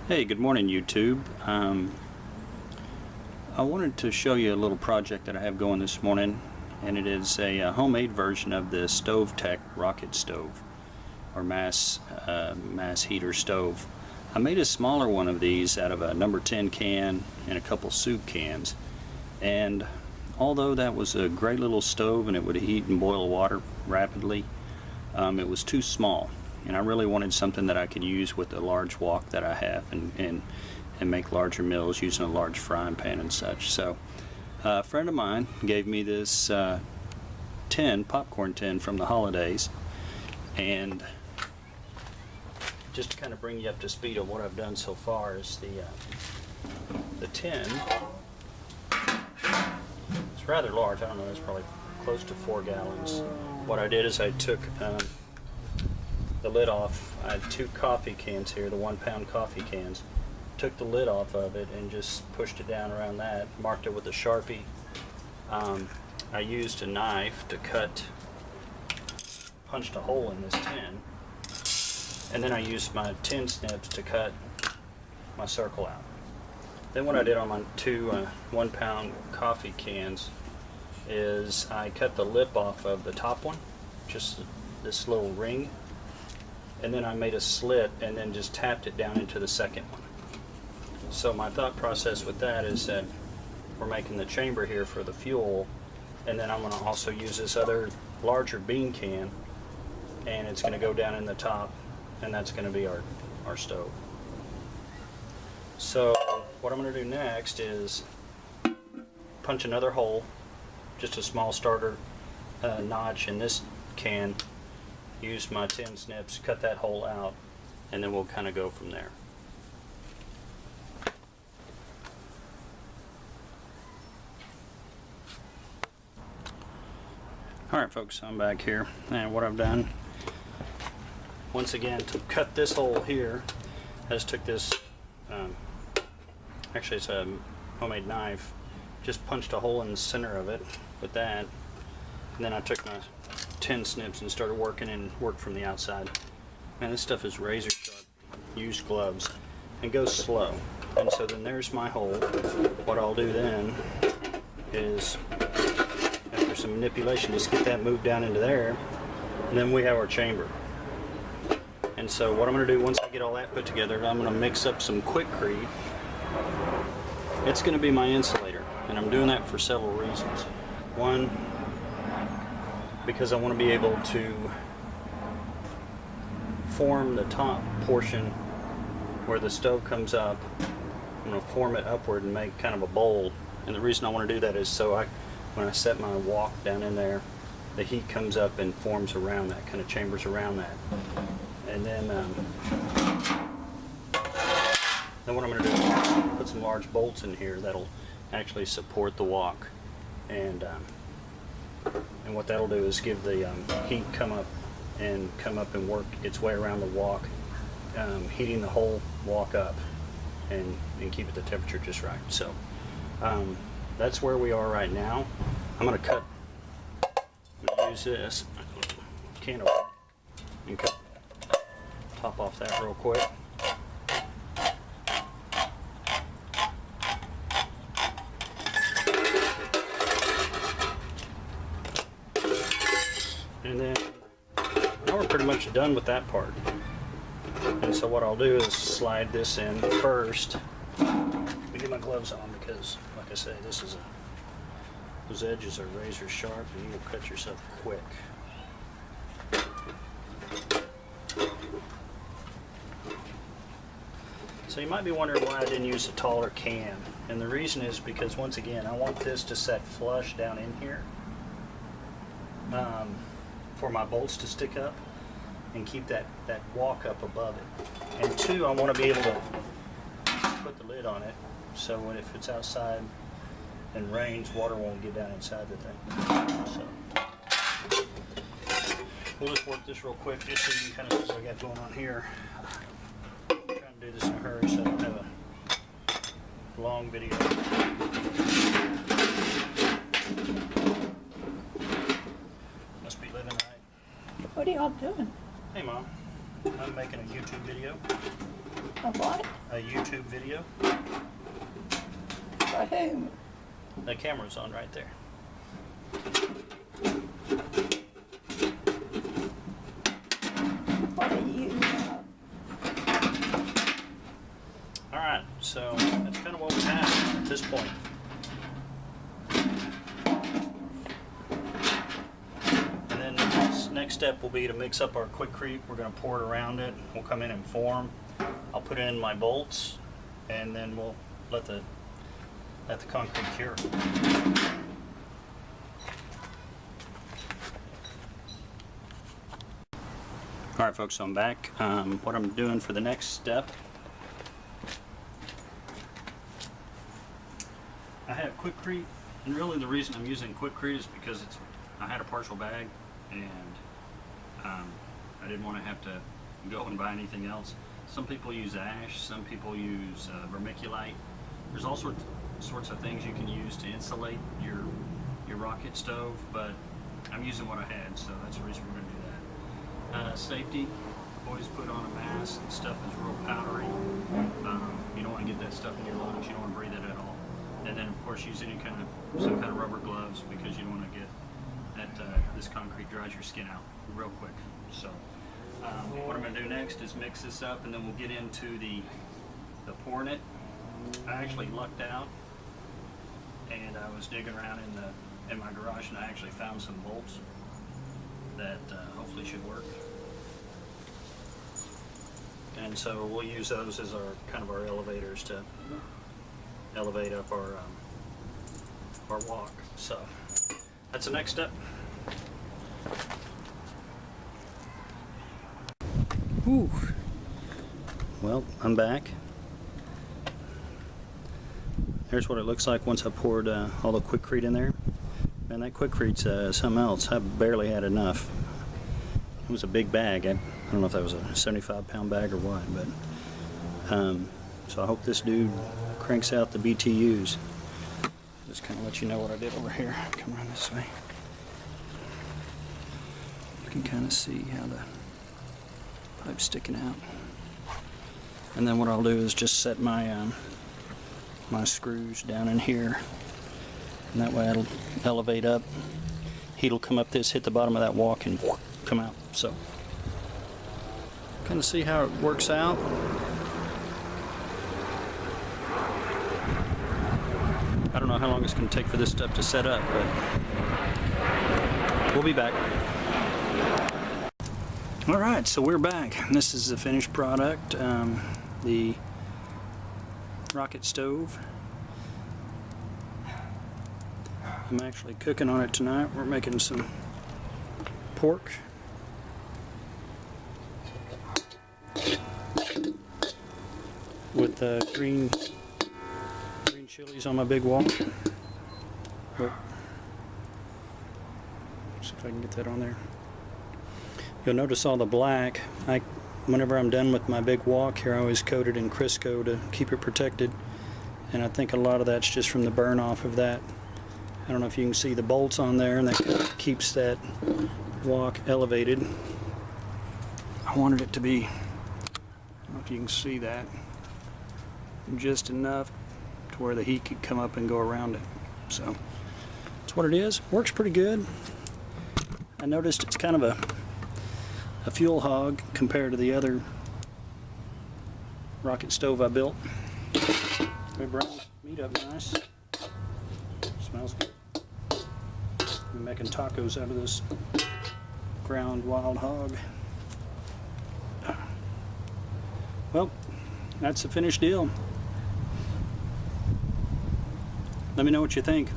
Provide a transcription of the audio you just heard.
Hey, good morning YouTube. I wanted to show you a little project that I have going this morning, and it is a homemade version of the StoveTec Rocket stove, or mass heater stove. I made a smaller one of these out of a number 10 can and a couple soup cans, and although that was a great little stove and it would heat and boil water rapidly, it was too small. And I really wanted something that I could use with the large wok that I have and make larger meals using a large frying pan and such. So a friend of mine gave me this popcorn tin from the holidays, and just to kind of bring you up to speed on what I've done so far is the tin. It's rather large. I don't know, it's probably close to 4 gallons. What I did is I took the lid off. I had 2 coffee cans here, the 1-pound coffee cans. Took the lid off of it and just pushed it down around that, marked it with a Sharpie. I used a knife to punched a hole in this tin, and then I used my tin snips to cut my circle out. Then what I did on my 2 1-pound coffee cans is I cut the lip off of the top one, just this little ring, and then I made a slit and then just tapped it down into the second one. So my thought process with that is that we're making the chamber here for the fuel, and then I'm going to also use this other larger bean can, and it's going to go down in the top, and that's going to be our stove. So what I'm going to do next is punch another hole, just a small starter notch in this can, use my tin snips, cut that hole out, and then we'll kind of go from there. Alright folks, I'm back here, and what I've done, once again, to cut this hole here, I just took this, actually it's a homemade knife, just punched a hole in the center of it with that, and then I took my tin snips and started working and worked from the outside. Man, this stuff is razor sharp. Use gloves and go slow. And so then there's my hole. What I'll do then is, after some manipulation, just get that moved down into there, and then we have our chamber. And so what I'm going to do once I get all that put together, I'm going to mix up some Quikrete. It's going to be my insulator, and I'm doing that for several reasons. One, because I want to be able to form the top portion where the stove comes up. I'm going to form it upward and make kind of a bowl. And the reason I want to do that is so when I set my wok down in there, the heat comes up and forms around that, kind of chambers around that. And then what I'm going to do is put some large bolts in here that'll actually support the wok. And what that'll do is give the heat come up and work its way around the wok, heating the whole wok up and keep it the temperature just right. So that's where we are right now. I'm going to use this can opener and cut the top off that real quick. And then now we're pretty much done with that part. And so what I'll do is slide this in first. Let me get my gloves on because, like I say, those edges are razor sharp and you'll cut yourself quick. So you might be wondering why I didn't use a taller can. And the reason is because, once again, I want this to set flush down in here. For my bolts to stick up and keep that wok up above it. And 2, I want to be able to put the lid on it so if it's outside and rains, water won't get down inside the thing. So we'll just work this real quick just so you can kind of see what I got going on here. I'm trying to do this in a hurry so I don't have a long video. What are y'all doing? Hey Mom, I'm making a YouTube video. Of what? a YouTube video. By whom? The camera's on right there. What are you? Alright, so that's kind of what we have at this point. And then the next step will be to mix up our Quikrete. We're going to pour it around it. We'll come in and form. I'll put in my bolts, and then we'll let the concrete cure. Alright folks, so I'm back. What I'm doing for the next step, I have Quikrete, and really the reason I'm using Quikrete is because I had a partial bag, and I didn't want to have to go and buy anything else. Some people use ash, some people use vermiculite. There's all sorts of things you can use to insulate your rocket stove, but I'm using what I had, so that's the reason we're going to do that. Safety, always put on a mask. Stuff is real powdery. You don't want to get that stuff in your lungs. You don't want to breathe it at all. And then of course use some kind of rubber gloves, because you don't want to get that this concrete dries your skin out real quick. So what I'm going to do next is mix this up, and then we'll get into the pouring it. I actually lucked out, and I was digging around in my garage, and I actually found some bolts that hopefully should work. And so we'll use those as our elevators to elevate up our walk. So that's the next step. Whew. Well, I'm back. Here's what it looks like once I poured all the Quikrete in there. Man, that Quikrete's something else. I barely had enough. It was a big bag. I don't know if that was a 75-pound bag or what, but so I hope this dude cranks out the BTUs. Just kind of let you know what I did over here. Come around this way. You can kind of see how the pipe's sticking out. And then what I'll do is just set my my screws down in here, and that way it'll elevate up. Heat'll come up this, hit the bottom of that walk, and come out. So kind of see how it works out. I don't know how long it's going to take for this stuff to set up, but we'll be back. Alright, so we're back. This is the finished product, the rocket stove. I'm actually cooking on it tonight. We're making some pork. With green chilies on my big wok. Oh. See if I can get that on there. You'll notice all the black. Whenever I'm done with my big wok here, I always coat it in Crisco to keep it protected. And I think a lot of that's just from the burn off of that. I don't know if you can see the bolts on there, and that keeps that wok elevated. I wanted it to be, I don't know if you can see that, just enough to where the heat could come up and go around it. So that's what it is. Works pretty good. I noticed it's kind of a fuel hog compared to the other rocket stove I built. We brown meat up nice. Smells good. I'm making tacos out of this ground wild hog. Well, that's the finished deal. Let me know what you think.